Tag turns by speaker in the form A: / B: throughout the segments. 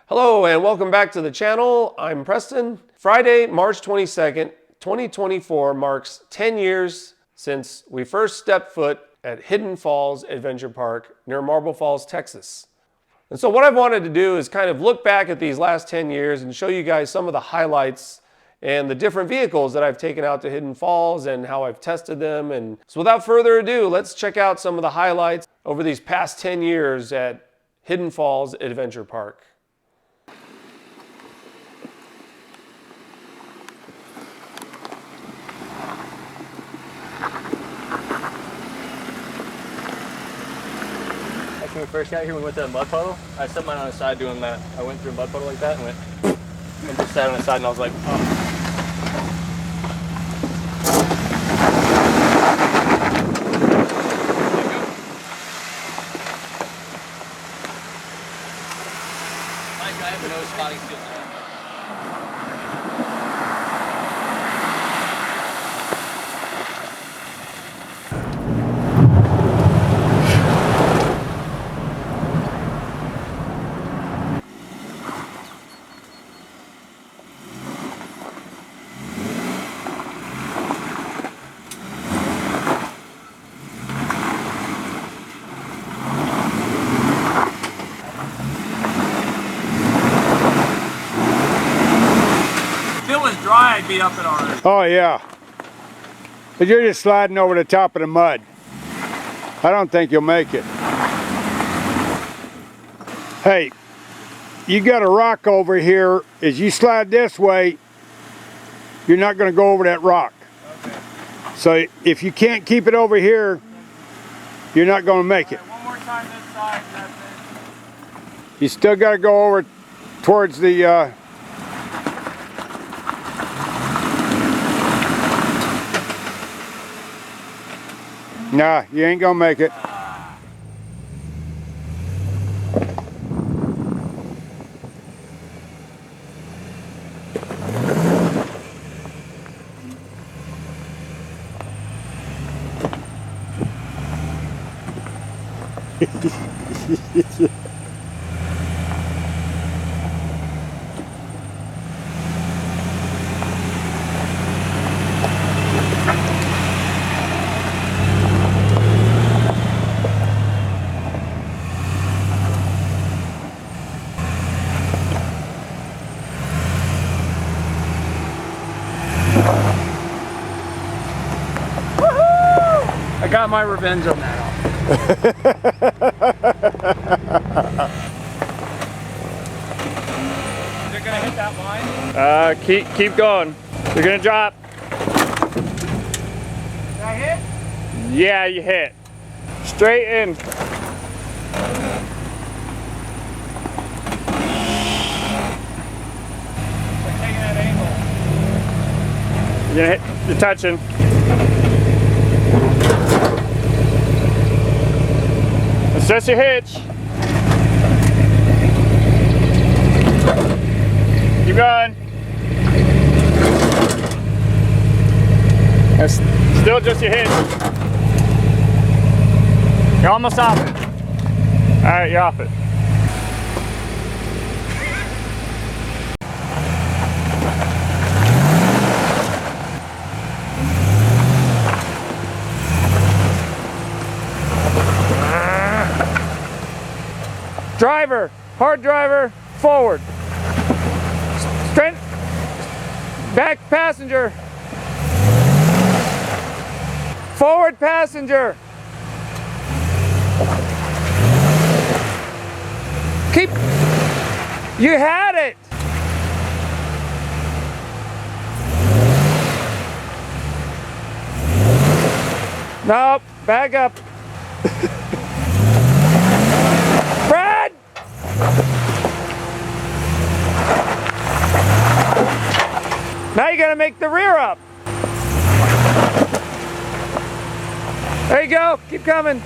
A: Hello and welcome back to the channel. I'm Preston. Friday, March 22nd, 2024 marks 10 years since we first stepped foot at Hidden Falls Adventure Park near Marble Falls, Texas. And so what I've wanted to do is kind of look back at these last 10 years and show you guys some of the highlights and the different vehicles that I've taken out to Hidden Falls and how I've tested them. And so without further ado, let's check out some of the highlights over these past 10 years at Hidden Falls Adventure Park.
B: When we first got here, we went to a mud puddle. I set mine on the side doing that. I went through a mud puddle like that and went and just sat on the side, and I was like, oh. Like I have no spotting skills.
C: Dry, I'd be up it already.
D: Oh yeah, but you're just sliding over the top of the mud. I don't think you'll make it. Hey, you got a rock over here. As you slide this way, you're not going to go over that rock.
C: Okay.
D: So if you can't keep it over here, you're not going to make it.
C: Right, one more time this side, that's it.
D: You still got to go over towards the Nah, you ain't gonna make it.
C: I got my revenge on that. They're gonna hit that line.
B: Keep going. You're gonna drop.
C: Did I hit?
B: Yeah, you hit. Straight in.
C: They're taking that angle.
B: You're gonna hit. You're touching. Assess your hitch. Keep going. That's still just your hitch. You're almost off it. Alright, you're off it. Driver, hard driver, forward. Straight, back passenger. Forward passenger. Keep, you had it. Nope, back up. Brad! Now you gotta make the rear up. There you go, keep coming.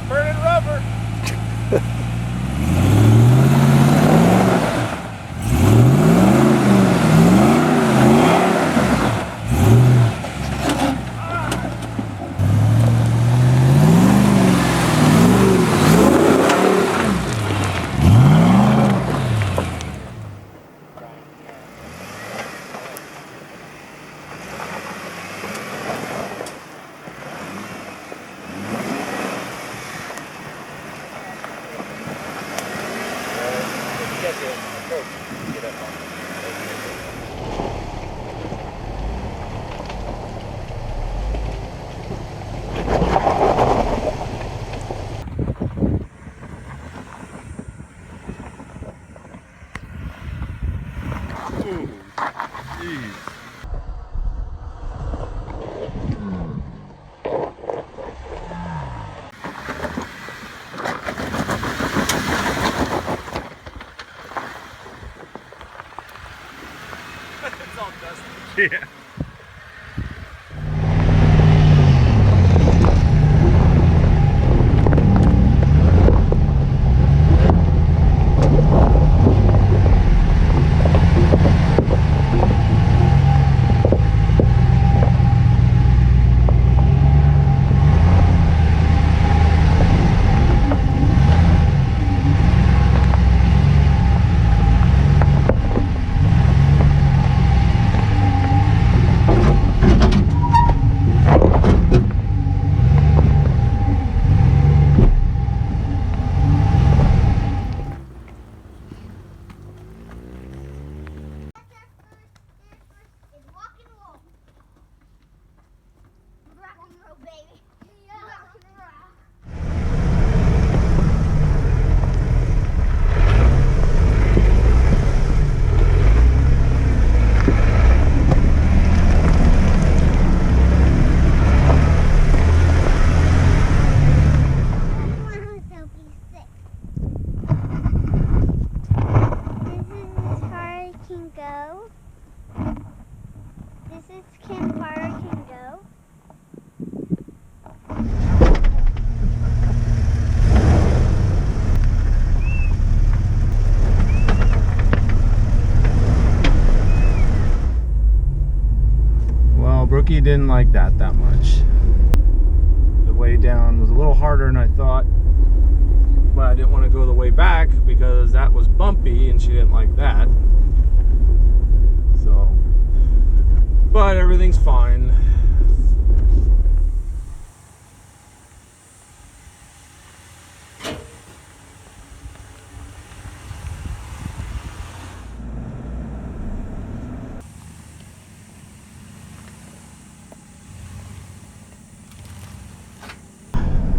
C: Burning rubber.
B: approach. Get up on
C: It's all dusty.
D: Yeah. Brookie didn't like that much. The way down was a little harder than I thought, but I didn't want to go the way back because that was bumpy and she didn't like that. So, but everything's fine.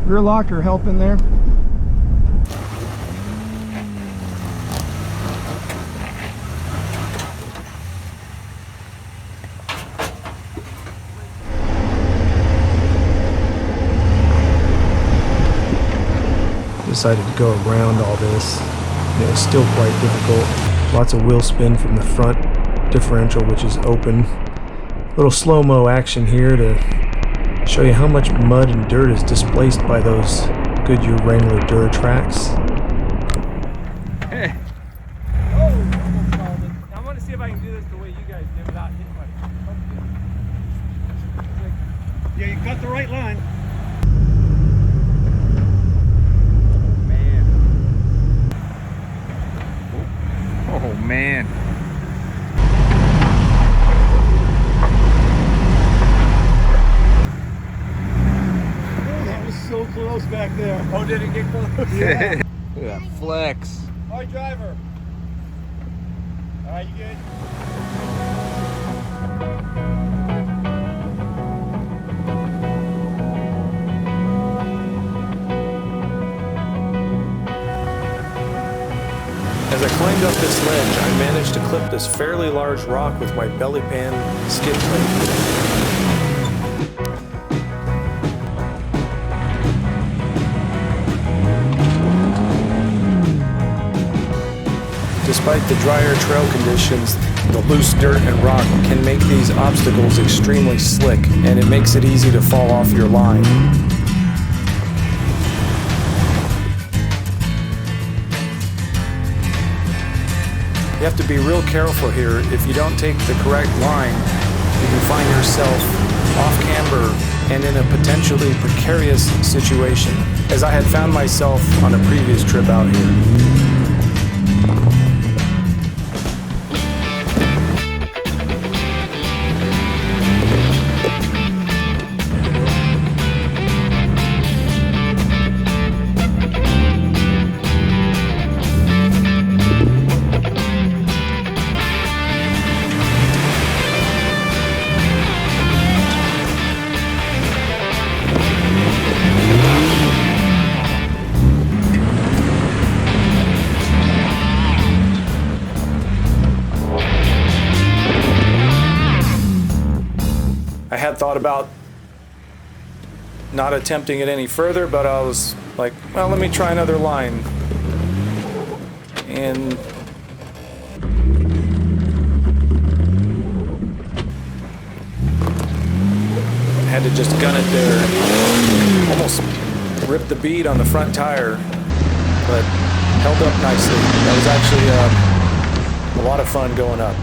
D: Rear locker helping there. Decided to go around all this. It was still quite difficult. Lots of wheel spin from the front differential, which is open. Little slow-mo action here to show you how much mud and dirt is displaced by those Goodyear Wrangler Dura tracks.
C: Hey. Oh, almost called it. I want to see if I can do this the way you guys did without hitting my pumpkin.
D: Yeah, you got the right line. Oh man. So close back there.
C: Oh, did it get close?
D: Yeah.
C: Look at that flex.
D: All right, driver. All right, you good?
A: As I climbed up this ledge, I managed to clip this fairly large rock with my belly pan skid plate. Despite the drier trail conditions, the loose dirt and rock can make these obstacles extremely slick, and it makes it easy to fall off your line. You have to be real careful here. If you don't take the correct line, you can find yourself off camber and in a potentially precarious situation, as I had found myself on a previous trip out here.
D: had thought about not attempting it any further, but I was like, well, let me try another line. And had to just gun it there. Almost ripped the bead on the front tire, but held up nicely. That was actually a lot of fun going up.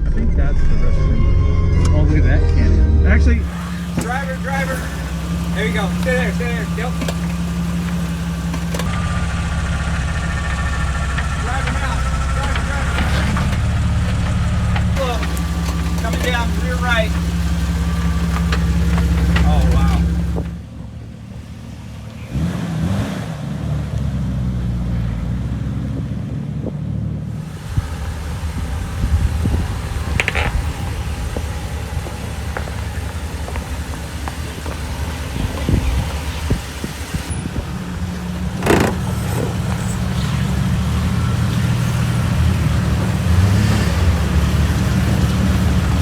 C: I think that's the restroom. Oh, look at that canyon. Actually, driver. There you go. Stay there. Yep. Driver now. Driver. Look, coming down to your right. Oh, wow.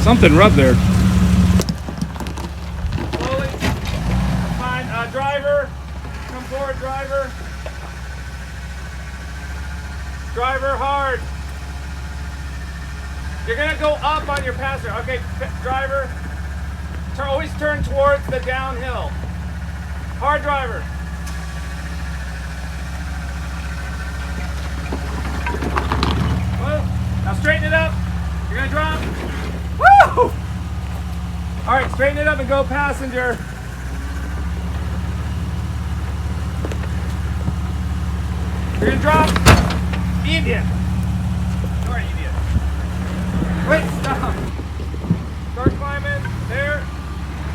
C: Something rubbed there. Slowly. Fine. Driver. Come forward, driver. Driver, hard. You're going to go up on your passenger. Okay, driver. Always turn towards the downhill. Hard, driver. Well, now straighten it up. You're going to drop. Woo! All right, straighten it up and go passenger. You're gonna drop. Idiot. Sorry, idiot. Wait, stop. Start climbing. There.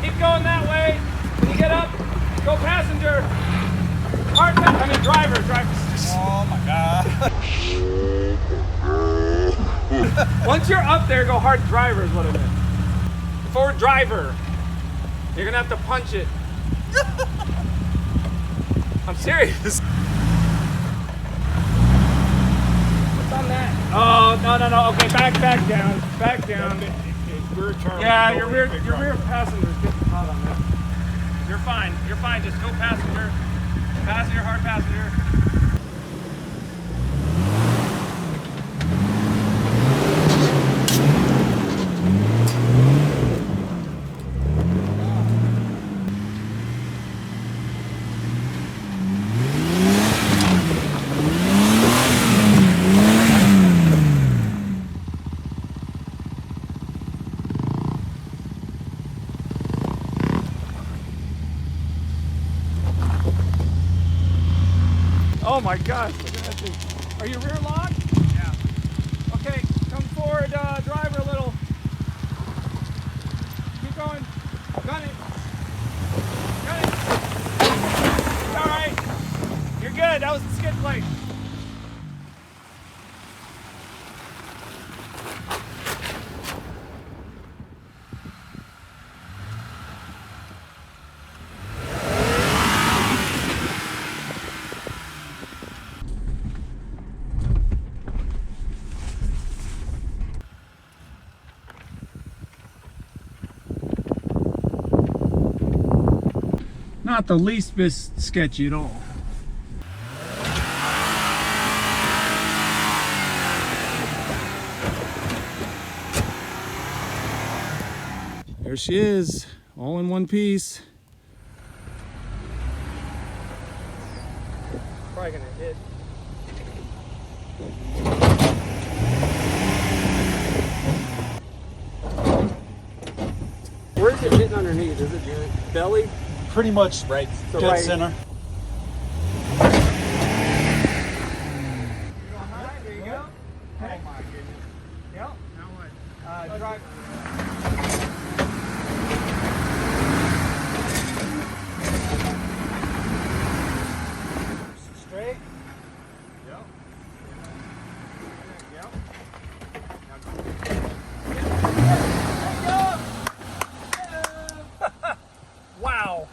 C: Keep going that way. When you get up, go passenger. Driver. Oh my God. Once you're up there, go hard driver is what I meant. Forward driver. You're gonna have to punch it. I'm serious. What's on that? Oh, no. Okay, back down. Back down. Yeah, your rear passenger's getting hot on that. You're fine. Just go passenger. Passenger, hard passenger. Oh my gosh, look at that thing. Are you rear locked? Yeah. Okay, come forward, driver a little. Keep going. Gun it. All right. You're good. That was the skid plate. Not the least bit sketchy at all. There she is, all in one piece. Probably gonna hit. Where's it hitting underneath? Is it your belly?
E: Pretty much right,
C: So
E: dead
C: right.
E: center.
C: There you go. Oh my goodness. Yep. Now what? Drive. Straight. Yep. Yep. Wow.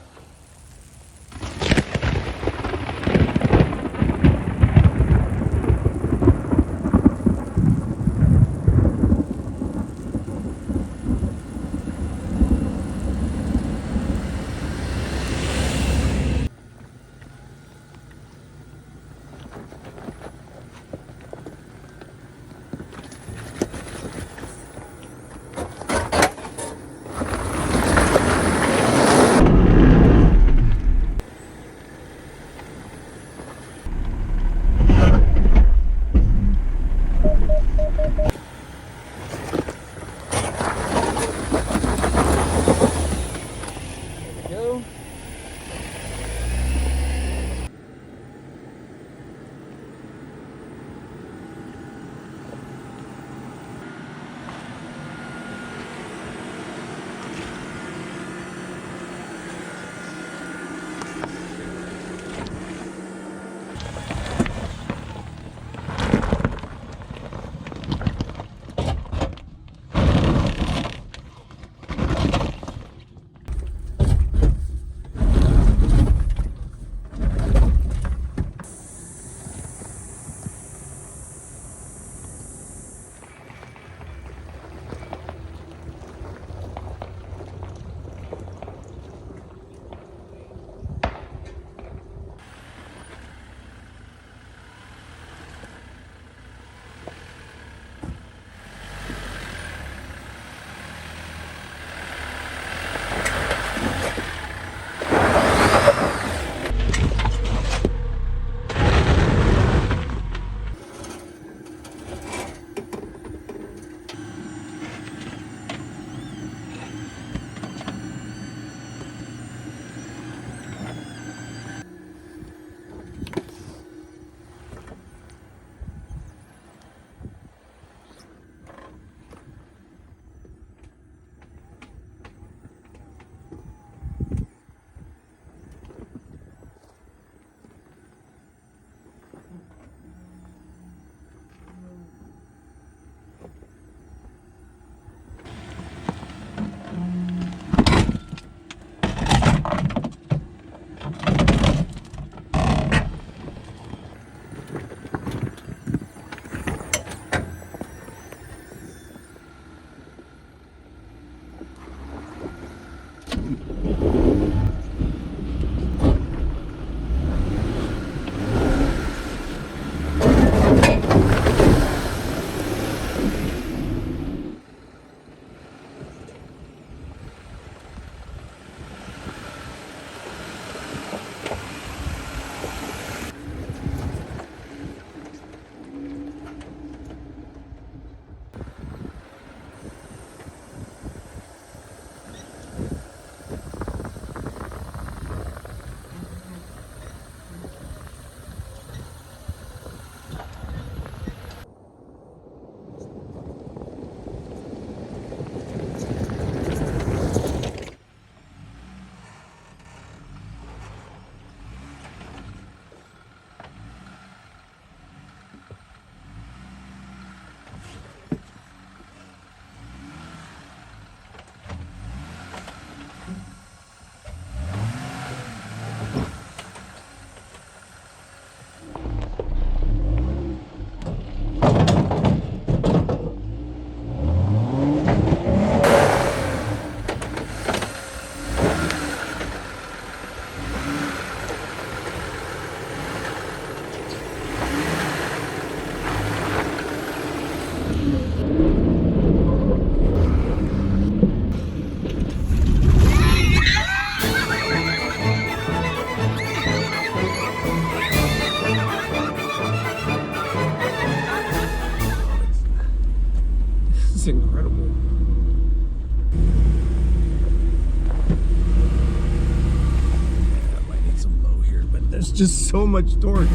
D: There's just so much torque.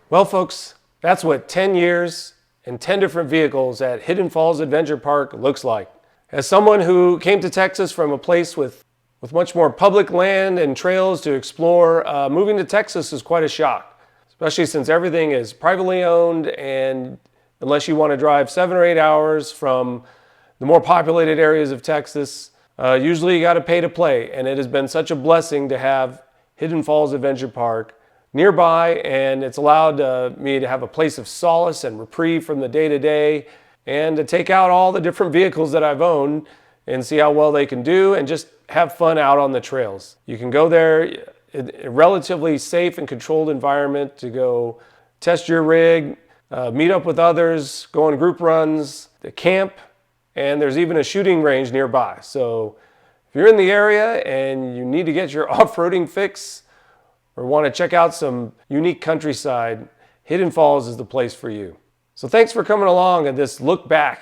A: Well, folks, that's what 10 years and 10 different vehicles at Hidden Falls Adventure Park looks like. As someone who came to Texas from a place with much more public land and trails to explore, moving to Texas is quite a shock, especially since everything is privately owned, and unless you want to drive 7 or 8 hours from the more populated areas of Texas, usually you got to pay to play. And it has been such a blessing to have Hidden Falls Adventure Park nearby, and it's allowed me to have a place of solace and reprieve from the day-to-day, and to take out all the different vehicles that I've owned and see how well they can do and just have fun out on the trails. You can go there in a relatively safe and controlled environment to go test your rig, meet up with others, go on group runs, to camp, and there's even a shooting range nearby. So if you're in the area and you need to get your off-roading fix or want to check out some unique countryside, Hidden Falls is the place for you. So thanks for coming along at this look back.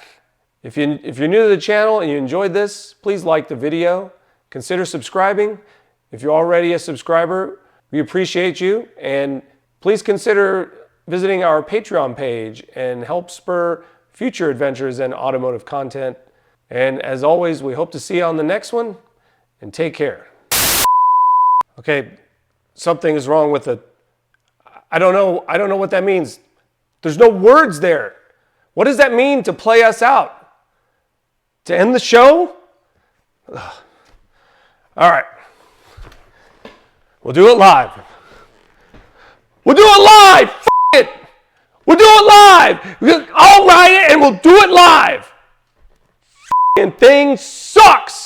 A: If you're new to the channel and you enjoyed this, please like the video. Consider subscribing. If you're already a subscriber, we appreciate you. And please consider visiting our Patreon page and help spur future adventures and automotive content. And as always, we hope to see you on the next one, and take care. Okay, something is wrong with it. I don't know what that means. There's no words there. What does that mean to play us out? To end the show? Ugh. All right. We'll do it live. We'll do it live. F it. We'll do it live. I'll write it and we'll do it live. F***ing thing sucks.